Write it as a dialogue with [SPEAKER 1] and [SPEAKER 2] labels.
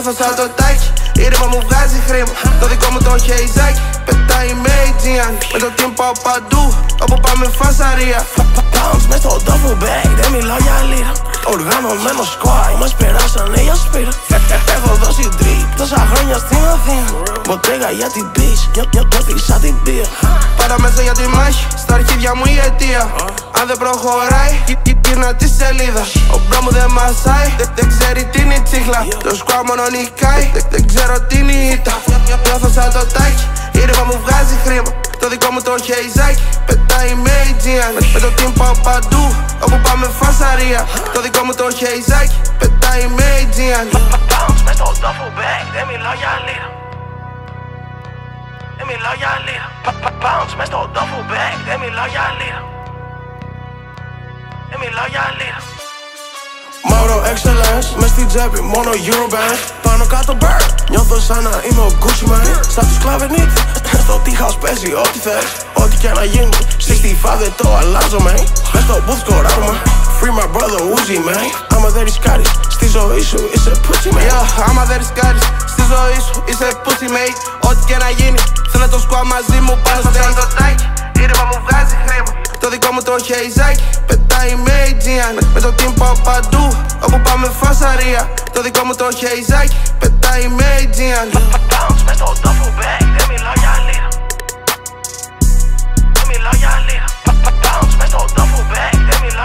[SPEAKER 1] Νιώθω σαν το τάκι, η ρήμα μου βγάζει χρήμα. Το δικό μου το χεϊζάκι πετάει με Aegean. Με το team πάω παντού, όπου πάμε φασαρία.
[SPEAKER 2] Pounds μες στο duffel bag, δεν μιλάω για λίρα. Οργανωμένο squad, μας περάσανε για σπίρα. Έχω δώσει drip τόσα χρόνια στην Αθήνα. Μποτέγα για την bitch, νιώθεις σαν την πία.
[SPEAKER 1] Πάρα μέσα για τη μάχη, στα αρχίδια μου η αιτία. Αν δεν προχωράει, γύρνα τη σελίδα. Ο μπρο μου δεν μασάει, δεν ξέρει τι είναι η τσίχλα. Το squad μόνο νικάει, δεν ξέρω τι είναι η ήττα. Νιώθω σαν το τάκι, η ρήμα μου βγάζει χρήμα. Το δικό μου το χεϊζάκι πετάει με Aegean. Με το team πάω παντού, όπου πάμε φασαρία. Το δικό μου το χεϊζάκι πετάει με Aegean.
[SPEAKER 2] Pounds μες στο duffel bag, δεν μιλάω για λίρα. Δεν μιλάω για λίρα. Pounds μες στο duffel bag, δεν μιλάω για λίρα. Δεν μιλάω για λίρα. Μαύρο excellence, μες στην τσέπη, μόνο Eurobank. Πάνω κάτω bird, νιώθω σαν να είμαι ο Gucci man. Σαν τους κλαβενίτ, στο t-house παίζει ό,τι θες. Ό,τι και να γίνει, 65 δεν το αλλάζω, man. Μες στο booth σκοράρουμε, free my brother Uzi, man. Άμα δεν ρισκάρεις, στη ζωή σου είσαι pussy, man.
[SPEAKER 1] Yeah, άμα δεν ρισκάρεις, στη ζωή σου είσαι pussy, mate. Ό,τι και να γίνει, θέλω το squad μαζί μου πάνω στο stage. Το τάκι, η ρήμα μου βγάζει χρήμα. Το δικό μου το χεϊζάκι πετάει με Aegean. Με το team πάω παντού, όπου πάμε φασαρία. Το δικό μου το χεϊζάκι πετάει με Aegean.
[SPEAKER 2] Pounds μες στο duffel bag, δεν μιλάω για λίρα. Δεν μιλάω για λίρα. Pounds μες στο duffel bag, δεν μιλάω